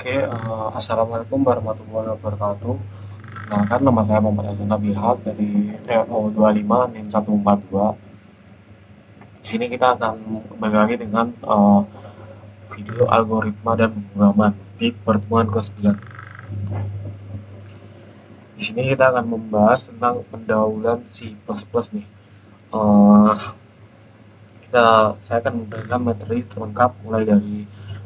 Assalamualaikum warahmatullahi wabarakatuh. Nah, kan nama saya Muhammad Azan Nabihat dari PO 25 NIM 142. Di sini kita akan kembali lagi dengan video algoritma dan pemrograman di pertemuan ke-9. Di sini kita akan membahas tentang pendahuluan C++ nih. Eh, saya akan memberikan materi terlengkap mulai dari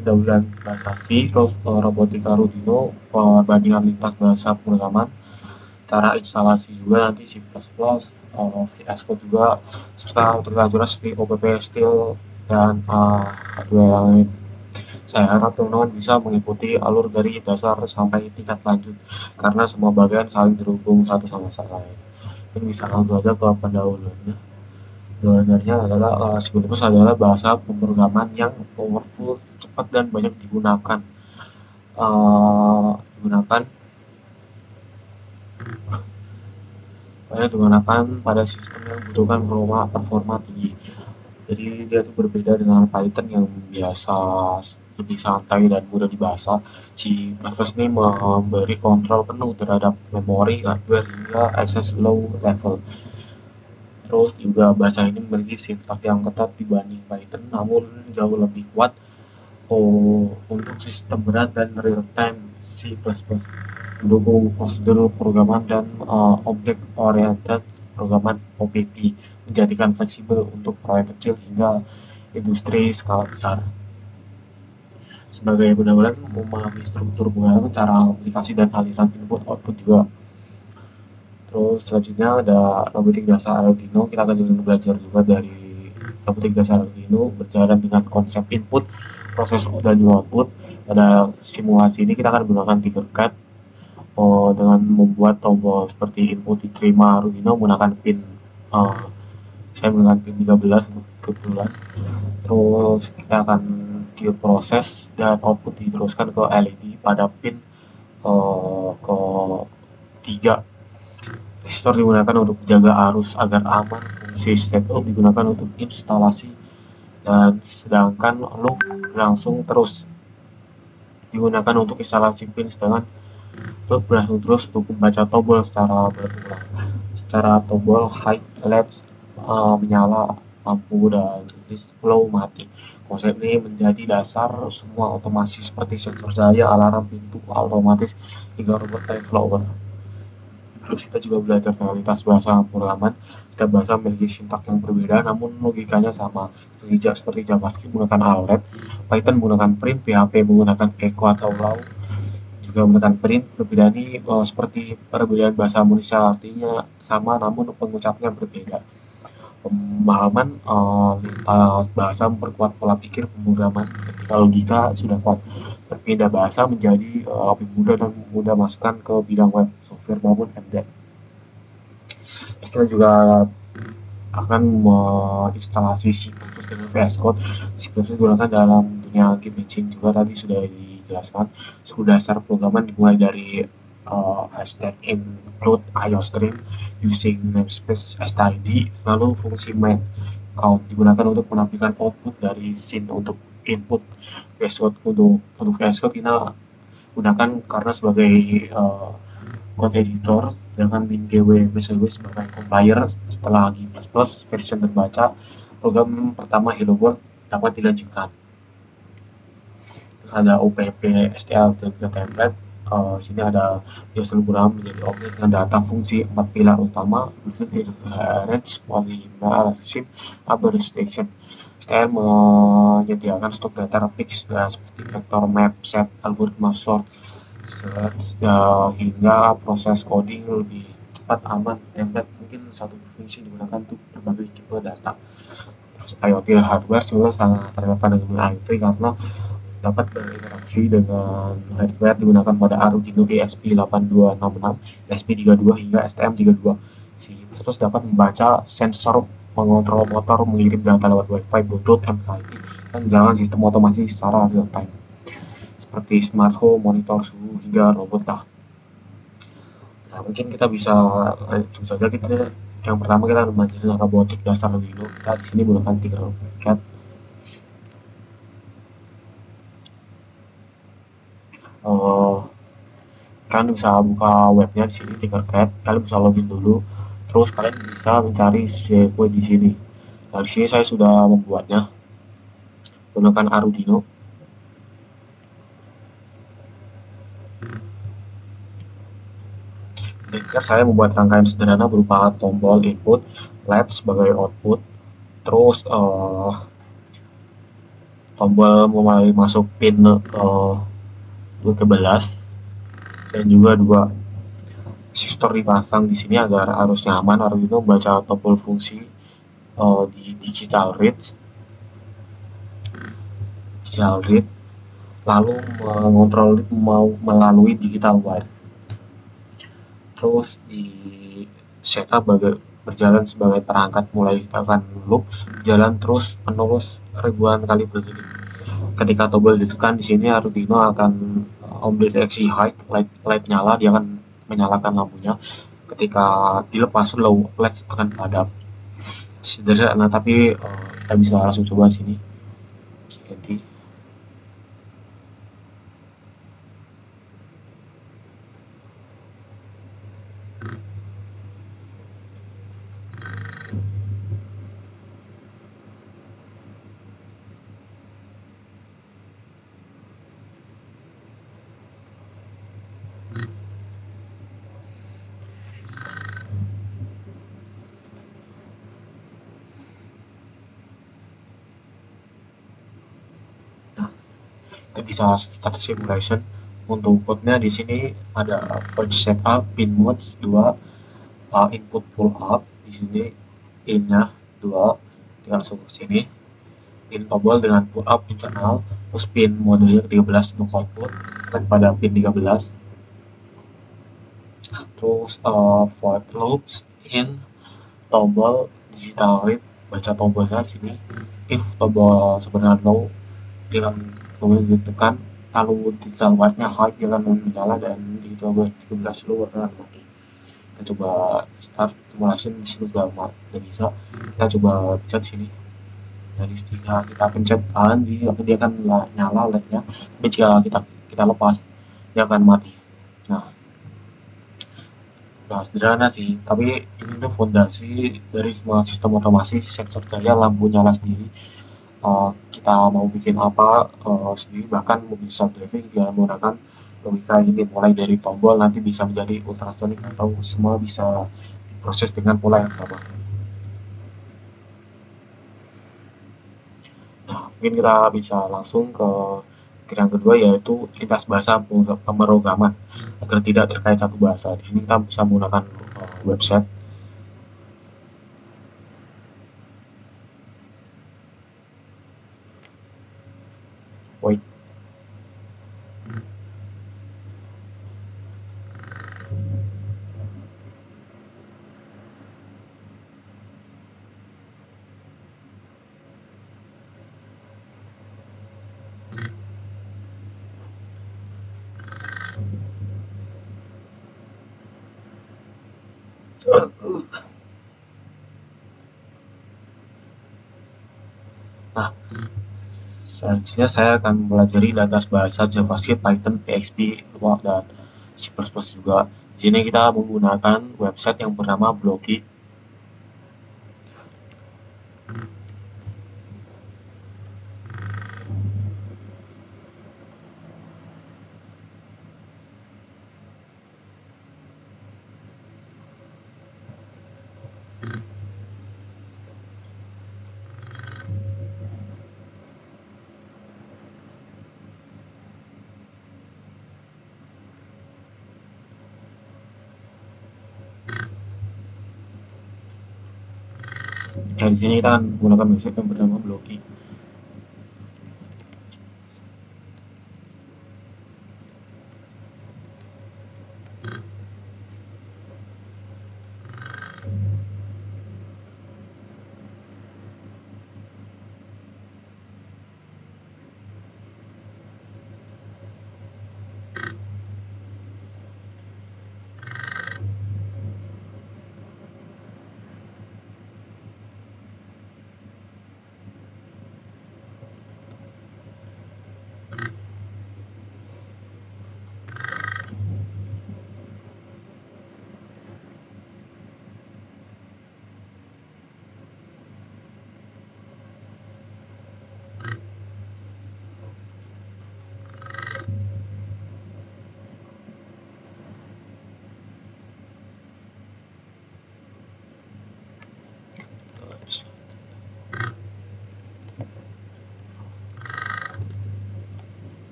pendahuluan bahasa C, terus robotika Arduino, perbandingan lintas bahasa pemrograman, cara instalasi juga nanti C++, VS Code juga, serta tutorial seperti OPP, Steel, dan hardware yang lain. Saya harap teman-teman bisa mengikuti alur dari dasar sampai tingkat lanjut, karena semua bagian saling terhubung satu sama lain. Ini bisa langsung aja ke pendahuluannya. Sebenarnya adalah C++ adalah bahasa pemrograman yang powerful, cepat, dan banyak digunakan. Digunakan digunakan pada sistem yang membutuhkan performa tinggi. Jadi dia itu berbeda dengan Python yang biasa lebih santai dan mudah dibahas. C++ ini memberi kontrol penuh terhadap memori, hardware, hingga akses low level. Terus juga bahasa ini memiliki sintaks yang ketat dibanding Python, namun jauh lebih kuat untuk sistem berat dan real time. C++ mendukung prosedur programan dan object oriented programan OPP, menjadikan fleksibel untuk proyek kecil hingga industri skala besar. Sebagai benar-benar memahami struktur penggunaan, cara aplikasi dan aliran input output juga. Terus selanjutnya ada robotik dasar Arduino. Kita akan juga belajar juga dari robotik dasar Arduino berjalan dengan konsep input, proses dan juga output. Pada simulasi ini kita akan menggunakan Tinkercad dengan membuat tombol seperti input diterima Arduino menggunakan pin saya menggunakan pin 13 kebetulan. Terus kita akan diproses dan output diteruskan ke LED pada pin ke 3. Resistor digunakan untuk menjaga arus agar aman. Fungsi setup digunakan untuk instalasi, dan sedangkan loop berlangsung terus digunakan untuk instalasi pin, sedangkan loop berlangsung terus untuk membaca tombol secara berulang. Secara tombol high, LED menyala, lampu dan display mati. Konsep ini menjadi dasar semua otomasi seperti sensor cahaya, alarm pintu otomatis, hingga robot time flower. Terus kita juga belajar realitas bahasa pemrograman. Setiap bahasa memiliki sintaks yang berbeda, namun logikanya sama. Seperti JavaScript menggunakan array, Python menggunakan print, PHP menggunakan echo atau raw, juga menggunakan print. Perbedaan ini seperti perbedaan bahasa Indonesia, artinya sama namun pengucapnya berbeda. Pemahaman lintas bahasa memperkuat pola pikir pemrograman. Ketika logika sudah kuat, berpindah bahasa menjadi lebih mudah dan mudah masukkan ke bidang web, software maupun embedded. Kita juga akan menginstalasi C++ dengan VS Code. C++ digunakan dalam dunia game engine juga, tadi sudah dijelaskan. Suku dasar programan dimulai dari hashtag include IOStream using namespace std, lalu fungsi main count digunakan untuk menampilkan output dari scene untuk input. VS Code untuk VS Code kita gunakan karena sebagai code editor, dengan min.gw sebagai compiler. Setelah G++ version terbaca, program pertama Hello World dapat dilanjutkan. Terus ada OPP STL dan template. Sini ada JSON program menjadi objek dengan data fungsi 4 pilar utama: arrange, polymer, shift, upper station. STL menyediakan stok data fix seperti vector map, set, algoritma sort, hingga proses coding lebih cepat, aman. Template mungkin satu fungsi digunakan untuk berbagai tipe data. Terus IoT dan hardware sebenarnya sangat relevan dengan IoT karena dapat berinteraksi dengan hardware digunakan pada Arduino ESP8266, ESP32 hingga STM32. Terus dapat membaca sensor, mengontrol motor, mengirim data lewat Wi-Fi, Bluetooth, MFI, dan jalan sistem otomasi secara real time seperti smart home, monitor suhu, hingga robot lah. Nah, mungkin kita bisa langsung saja. Yang pertama kita mempelajari robotik dasar Arduino. Kita di sini menggunakan Tinkercad. Eh, Kalian bisa buka webnya di sini Tinkercad, kalian bisa login dulu, terus kalian bisa mencari sirkuit di sini. Nah, di sini saya sudah membuatnya menggunakan Arduino. Trigger saya membuat rangkaian sederhana berupa tombol input, LED sebagai output, terus tombol mulai masuk pin 12 dan juga dua resistor dipasang di sini agar arus nyaman. Arduino membaca tombol fungsi di digital read lalu mengontrol mau melalui digital wire, terus di setup berjalan sebagai perangkat mulai akan loop jalan terus menerus ribuan kali berdetik. Ketika tombol ditekan di sini Arduino akan mendeteksi high light nyala, dia akan menyalakan lampunya. Ketika dilepas low, LED akan padam. Sederhana tapi kita bisa langsung coba sini. Ganti. Nah, kita bisa start simulation. Untuk code-nya di sini ada voice setup, pin modes 2, input pull up di sini pinnya 2, tinggal langsung ke sini. Pin tombol dengan pull up internal, terus pin modulnya 13 untuk output dan pada pin 13, terus void loops in tombol digital read, baca tombolnya di sini. If tombol sebenarnya low, dia akan tombol ditekan, lalu digital wire-nya high, dia akan menyala, dan di tombol 13 low akan mati. Kita coba start simulation di sini udah bisa. Kita coba pencet sini. Dari jika kita pencet on, dia akan nyala LED-nya, tapi jika kita lepas, dia akan mati. Nah, nah sederhana sih, tapi ini tuh fondasi dari semua sistem otomasi sensor daya lampu nyala sendiri. Kita mau bikin apa sendiri, bahkan mobil self driving dengan menggunakan logika ini, mulai dari tombol nanti bisa menjadi ultrasonic atau semua bisa diproses dengan pola yang sama. Nah, mungkin kita bisa langsung ke yang kedua, yaitu lintas bahasa pemrograman agar tidak terkait satu bahasa. Di sini kita bisa menggunakan website. Wait. Nah, selanjutnya saya akan mempelajari lintas bahasa JavaScript, Python, PHP, dan C++ juga. Di sini kita menggunakan website yang bernama Blocky. Ya, di sini kita akan menggunakan website yang bernama Blocky.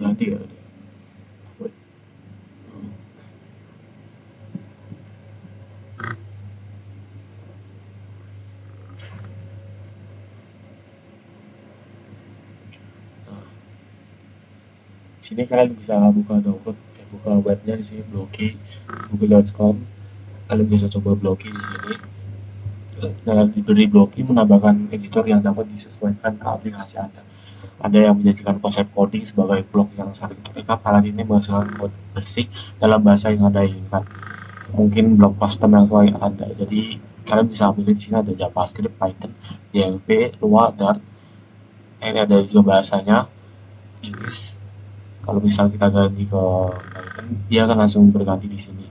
ganti ya. Sini kalian bisa buka download, buka webnya di sini Blocky, google.com. Kalian bisa coba Blocky di sini. Nah, dari Blocky menambahkan editor yang dapat disesuaikan ke aplikasi Anda. Ada yang menjadikan konsep coding sebagai blok yang saling terikat, alat ini menghasilkan kode bersih dalam bahasa yang Anda inginkan. Mungkin blok custom yang sesuai Anda. Jadi kalian bisa ambil di sini ada JavaScript, Python, PHP, Lua, Dart. Ini ada juga bahasanya Inggris. Kalau misal kita ganti ke Python, dia akan langsung berganti di sini.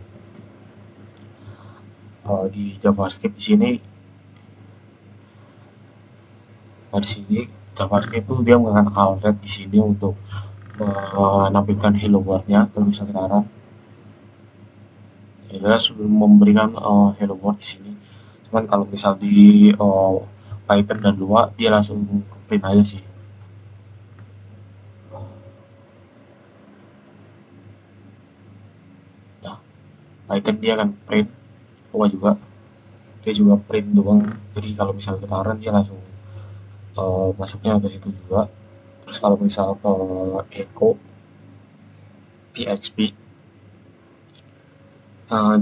Di JavaScript di sini, di sini JavaScript itu dia menggunakan alert di sini untuk menampilkan hello world-nya. Kalau misal kita run, ya sudah memberikan hello world di sini. Cuman kalau misal di Python dan Lua, dia langsung print aja sih. Nah, Python dia akan print, Lua juga dia juga print doang. Jadi kalau misal kita run, dia langsung masuknya ke situ juga. Terus kalau misal ke echo PHP, uh,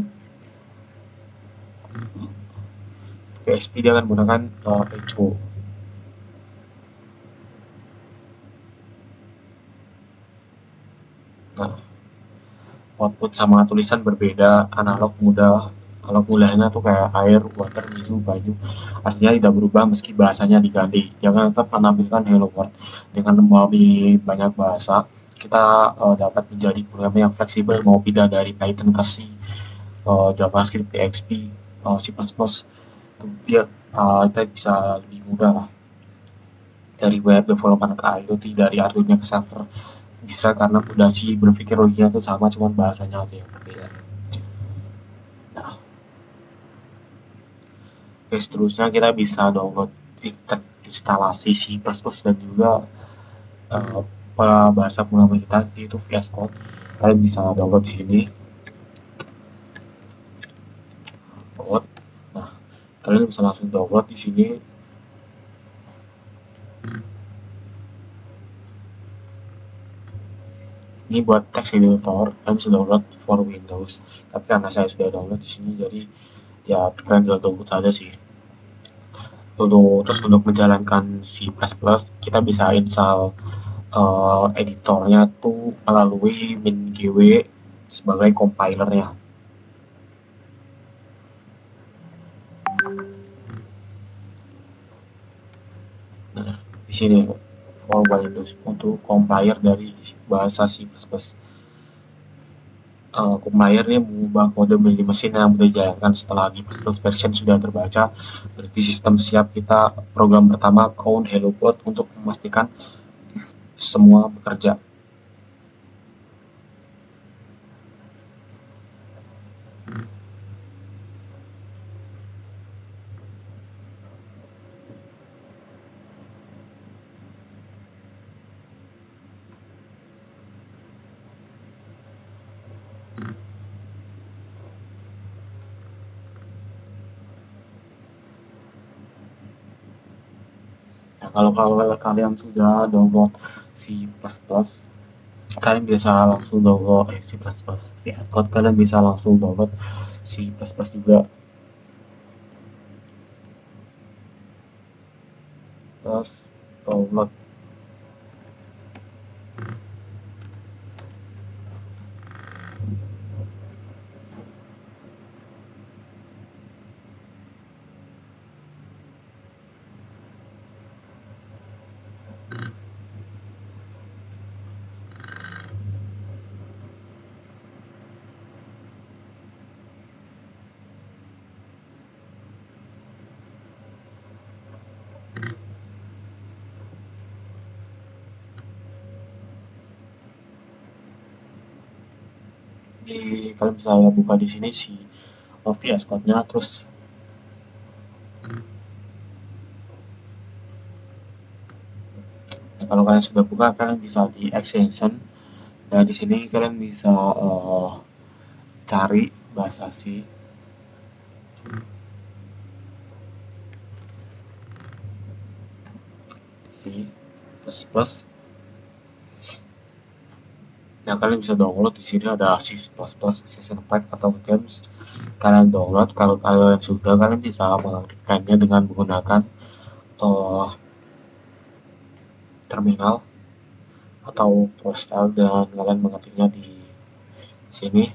PHP dia akan menggunakan echo. Nah, output sama tulisan berbeda, analog mudahnya tuh kayak air, water, biru, banyu. Artinya tidak berubah meski bahasanya diganti. Jangan tetap menampilkan hello world. Dengan memahami banyak bahasa, kita dapat menjadi program yang fleksibel, mau pindah dari Python ke C, JavaScript, PHP, C++. Itu biar kita bisa lebih mudah lah, dari web development ke IoT, dari Arduino ke server. Bisa karena fondasi berpikir logiknya itu sama, cuman bahasanya aja yang berbeda. Nah, oke, seterusnya kita bisa download instalasi C++ dan juga uh, bahasa pengalaman kita, yaitu VS Code. Kalian bisa download di sini code. Nah, kalian bisa langsung download di sini. Ini buat text editor, kalian bisa download for Windows. Tapi karena saya sudah download di sini, jadi ya kalian bisa download saja sih. Terus untuk menjalankan C++, kita bisa install editornya tuh melalui MinGW sebagai compilernya. Nah, di sini for Windows untuk compiler dari bahasa C++. Compiler ini mengubah kode menjadi mesin yang mudah dijalankan setelah G++ version sudah terbaca. Berarti sistem siap, kita program pertama count hello world untuk memastikan semua bekerja. Nah, kalau kalian sudah download C++, kalian bisa langsung download C++, VS Code, kalian bisa langsung download C++ juga. Terus download. Kalian bisa buka di sini si VS Code-nya. Terus kalau kalian sudah buka, kalian bisa di extension Nah, di sini kalian bisa cari bahasa C++. Nah, kalian bisa download di sini ada C++ Season Pack atau Games. Kalian download. Kalau kalian sudah, kalian bisa mengetikkannya dengan menggunakan uh, terminal atau postal dan kalian mengetiknya di sini.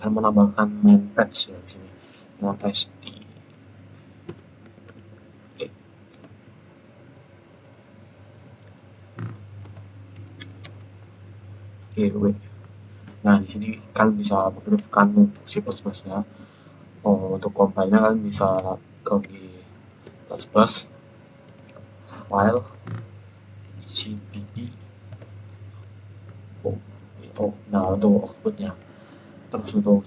Kalian menambahkan main patch ya di sini. Nah, GW. Nah, di sini kalian bisa mengaktifkan untuk C++ nya. Untuk compile-nya kalian bisa ke G++, file, cpp, nah untuk outputnya. Terus untuk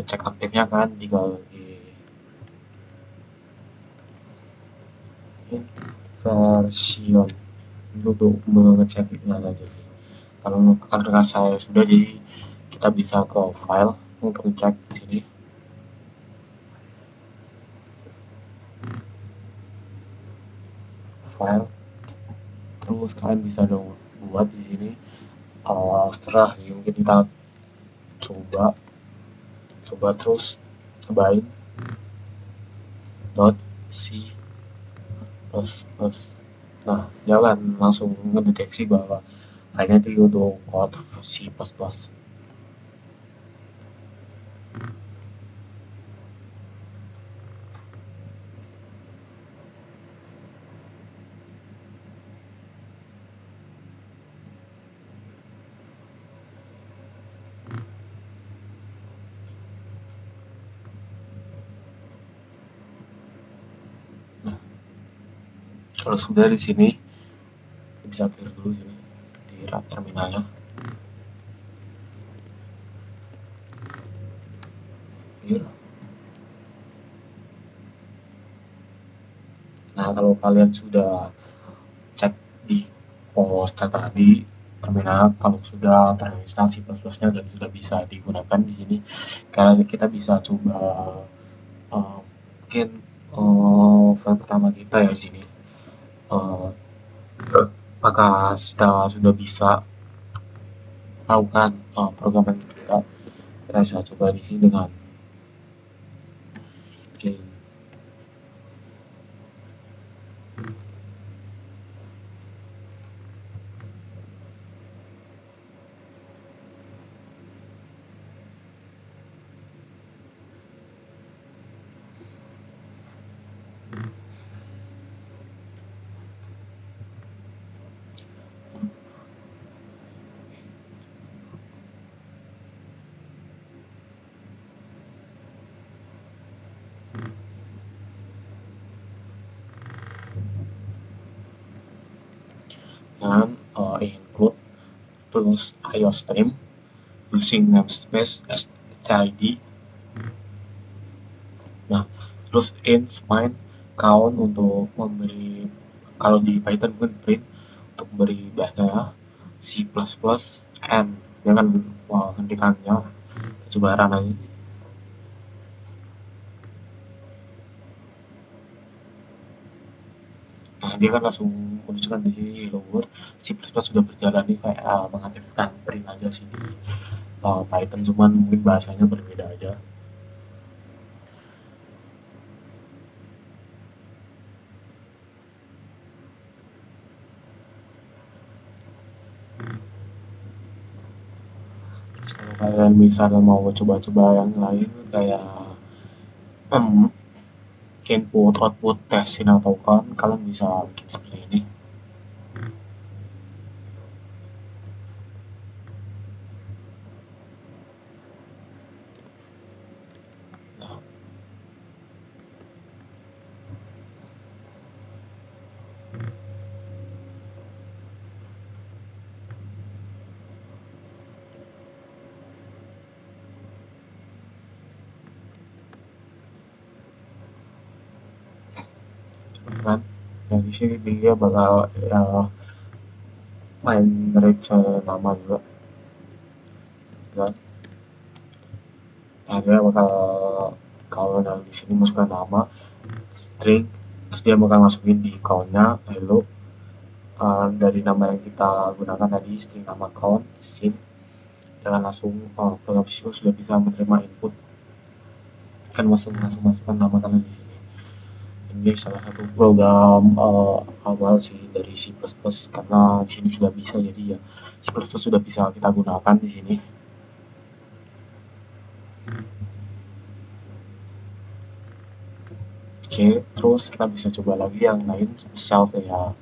cek aktifnya kan tinggal di version untuk mengeceknya saja. Kalau karena saya sudah, jadi kita bisa ke file untuk cek di sini. File, terus kalian bisa dong buat di sini. Setelah mungkin kita coba terus cobain dot c plus plus. Nah, dia akan langsung mendeteksi bahwa filenya itu untuk code C++. Nah, kalau sudah di sini bisa clear dulu sini di terminalnya. Clear. Nah, kalau kalian sudah cek di poster tadi terminal, kalau sudah terinstall C++ nya dan sudah bisa digunakan di sini, karena kita bisa coba mungkin file pertama kita ya di sini. Uh, Apakah sudah bisa lakukan program kita bisa coba di sini dengan mungkin. Dengan include tools IOStream using namespace std. Nah, terus int main count untuk memberi, kalau di Python mungkin print untuk memberi bahasa C++ n dia kan hentikannya. Coba run aja. Nah, dia kan langsung menunjukkan di sini lower C++ sudah berjalan nih, kayak mengaktifkan print aja sih di Python, cuman mungkin bahasanya berbeda aja. Kalau kalian misalnya mau coba-coba yang lain kayak input output testing atau kan, kalian bisa bikin seperti ini. Nah, kan. Dari sini dia bakal ya, main reach nama juga kan. Nah, dia bakal kalau di sini masukkan nama string, terus dia bakal masukin di account-nya. Lalu dari nama yang kita gunakan tadi, string nama account sim, dan langsung program siswa sudah bisa menerima input, kan langsung masukkan nama kalian di sini. Ini salah satu program awal sih dari C++, karena di sini sudah bisa, jadi ya C++ sudah bisa kita gunakan di sini. Oke, terus kita bisa coba lagi yang lain spesial kayak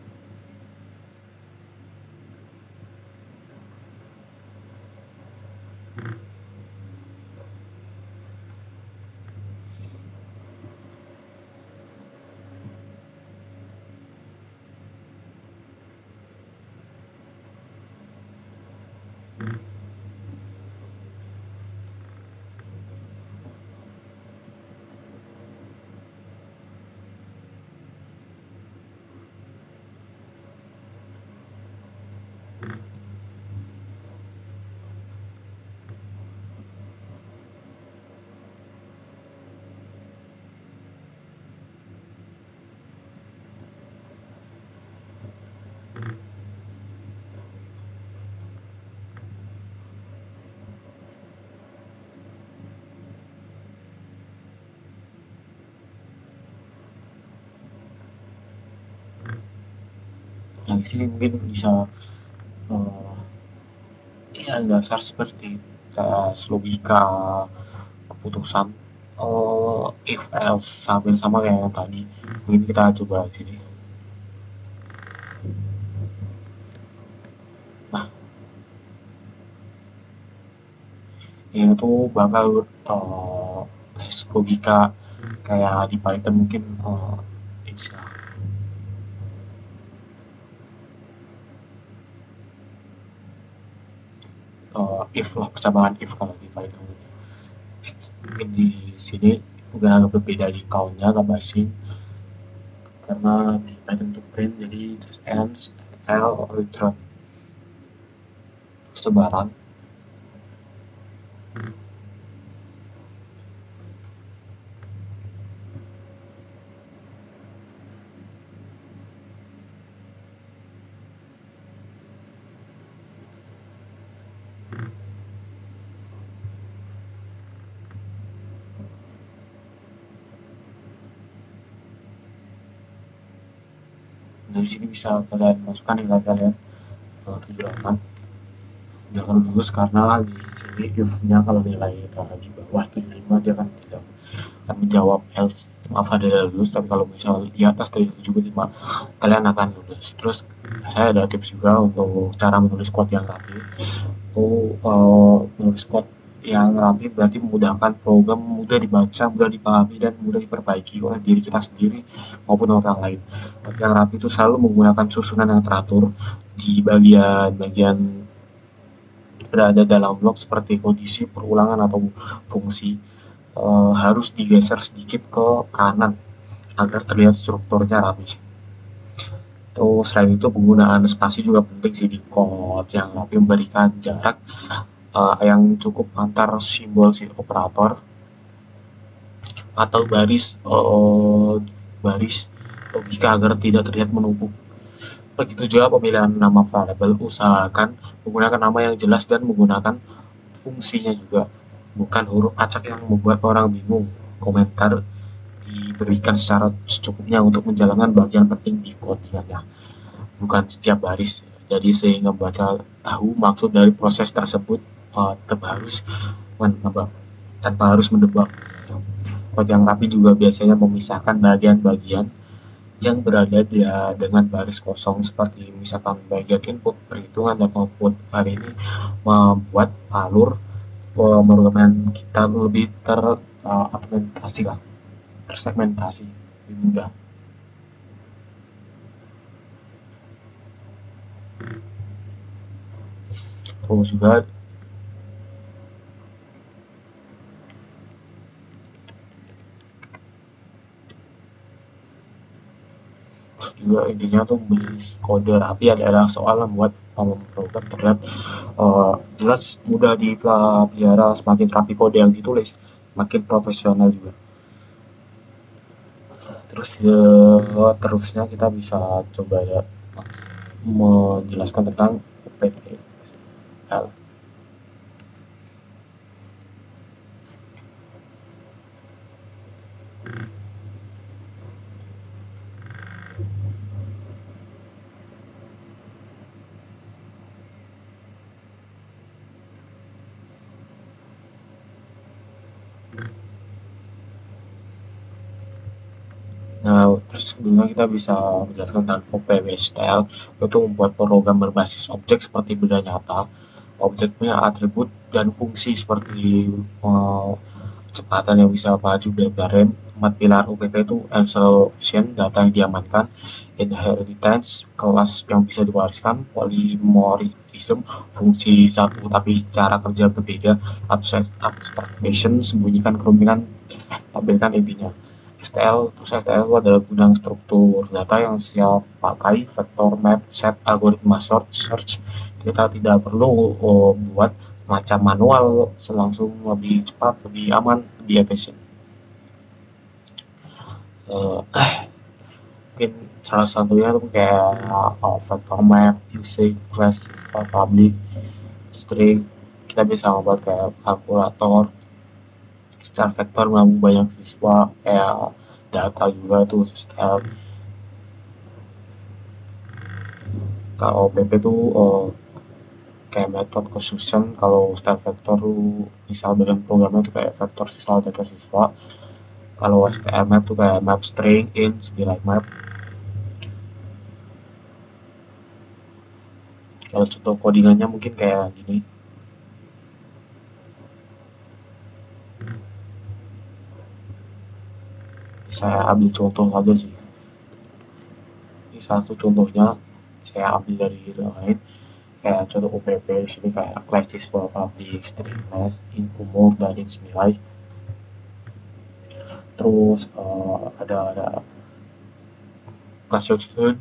yang di sini mungkin bisa uh, ya dasar seperti logika keputusan if else sambil sama kayak yang tadi. Mungkin kita coba di sini. Nah, ini tuh bakal logika kayak di Python mungkin it's if lah, percambangan if kalau di Python. Mungkin di sini mungkin agak berbeda di countnya agak basing, karena di Python untuk print jadi terus ends l return sebaran. Dari sini bisa kalian masukkan nilai kalian 78, jangan lulus karena di sini if-nya kalau nilai di bawah 75 dia kan tidak akan menjawab else, maaf ada lulus. Tapi kalau misal di atas dari 75 kalian akan lulus. Terus saya ada tips juga untuk cara menulis code yang rapi. Itu menulis code yang rapi berarti memudahkan program, mudah dibaca, mudah dipahami, dan mudah diperbaiki oleh diri kita sendiri maupun orang lain. Code yang rapi itu selalu menggunakan susunan yang teratur di bagian-bagian berada dalam blok seperti kondisi, perulangan, atau fungsi harus digeser sedikit ke kanan agar terlihat strukturnya rapi. Terus selain itu penggunaan spasi juga penting sih di code yang rapi, memberikan jarak yang cukup antar simbol si operator atau baris logika agar tidak terlihat menumpuk. Begitu juga pemilihan nama variabel, usahakan menggunakan nama yang jelas dan menggunakan fungsinya juga, bukan huruf acak yang membuat orang bingung. Komentar diberikan secara secukupnya untuk menjalankan bagian penting di codingannya, bukan setiap baris. Jadi sehingga membaca tahu maksud dari proses tersebut tanpa harus menebak. Tanpa harus mendebak. Kode yang rapi juga biasanya memisahkan bagian-bagian yang berada dengan baris kosong, seperti misalkan bagian input, perhitungan, dan output. Hal ini membuat alur pemrograman kita lebih tersegmentasi lah, tersegmentasi, lebih mudah. Terus juga juga intinya tuh beli kode rapi, ada soal membuat program terlihat jelas mudah dipelajari. Semakin rapi kode yang ditulis makin profesional juga. Terus terusnya kita bisa coba ya menjelaskan tentang UPTL. Nah, terus sebelumnya kita bisa menjelaskan tentang OPWSTL, itu membuat program berbasis objek seperti benda nyata. Objek punya atribut dan fungsi seperti eh, kecepatan yang bisa maju dan rem. 4 pilar UPP itu resolution, data yang diamankan, inheritance, kelas yang bisa diwariskan, polymorphism, fungsi satu tapi cara kerja berbeda, abstraction, sembunyikan kerumitan, tampilkan intinya. STL itu adalah gudang struktur data yang siap pakai, vector map, set, algoritma search. Kita tidak perlu buat semacam manual, langsung lebih cepat, lebih aman, lebih efisien. Mungkin salah satunya tuh kayak vector map, using, class, public, string. Kita bisa membuat kayak kalkulator, secara vektor menambah banyak siswa, kayak data juga tuh sistem. Kalau PP tuh kayak method construction. Kalau style vector tuh misal bagian programnya tuh kayak vektor siswa, data siswa. Kalau STL map tuh kayak map string, int, nilai map. Kalau contoh codingannya mungkin kayak gini. Saya ambil contoh aja sih. Ini salah satu contohnya saya ambil dari lain. Kayak contoh UPP di sini kayak class siswa public, string class, in umur, dan int nilai. Terus ada class student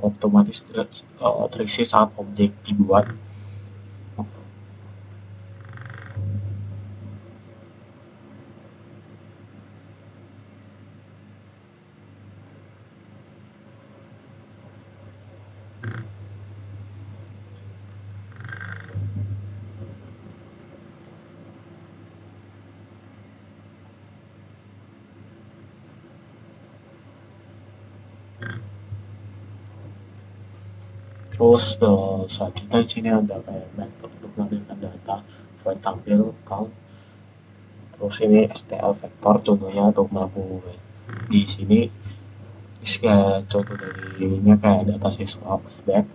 otomatis terisi saat objek dibuat. Terus selanjutnya di sini ada kayak method untuk menampilkan data, void tampil, count. Terus ini STL vektor contohnya untuk mampu di sini kayak contoh dari ini kayak data siswa back.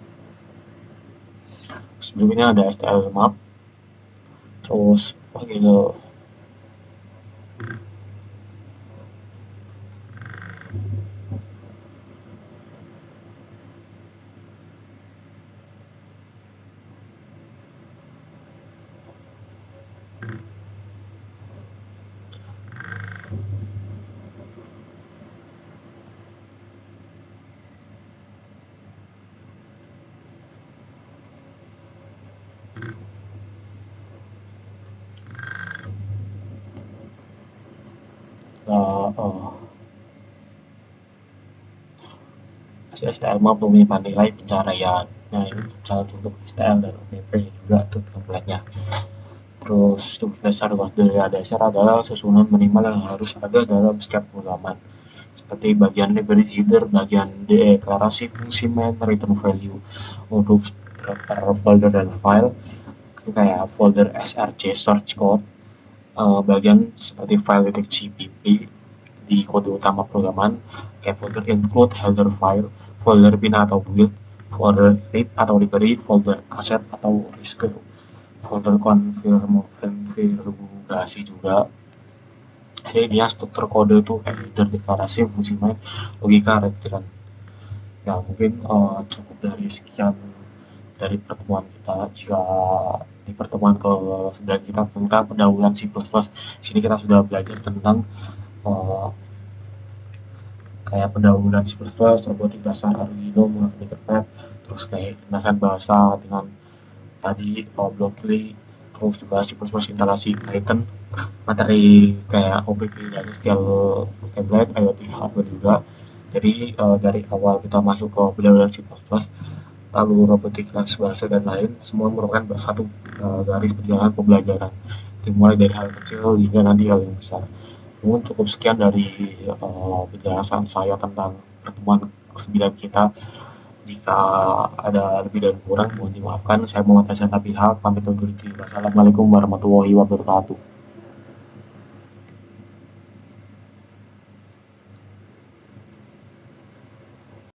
Sebelumnya ada STL map. Terus gitu. Nah, STL map menyimpan nilai pencarian. Nah, ini salah contoh STL dan OPP juga tuh template-nya. Terus tugas dasar daya dasar adalah susunan minimal yang harus ada dalam setiap halaman. Seperti bagian library header, bagian deklarasi fungsi main, return value untuk per folder dan file, itu kayak folder src search code, bagian seperti file.cpp di kode utama programan, kayak folder include, header file, folder bin atau build, folder read atau library, folder asset atau risk, folder konfigurasi juga. Jadi dia struktur kode itu kayak header, deklarasi, fungsi main, logika, return. Ya mungkin cukup dari sekian dari pertemuan kita. Jika di pertemuan ke 9 kita tentang pendahuluan C++, sini kita sudah belajar tentang uh, kayak pendahuluan C++, robotik dasar Arduino menggunakan Tinkercad, terus kayak lintasan bahasa dengan tadi Blockly, terus juga C++ instalasi Python, materi kayak OPP dan STL template, IoT hardware juga. Jadi dari awal kita masuk ke pendahuluan C++, lalu robotik bahasa dan lain, semua merupakan satu garis perjalanan pembelajaran, dimulai dari hal kecil hingga nanti hal yang besar. Mungkin cukup sekian dari penjelasan saya tentang pertemuan ke-9 kita. Jika ada lebih dan kurang, mohon dimaafkan. Saya Muhammad Hasan Pihak, pamit undur diri. Wassalamualaikum warahmatullahi wabarakatuh.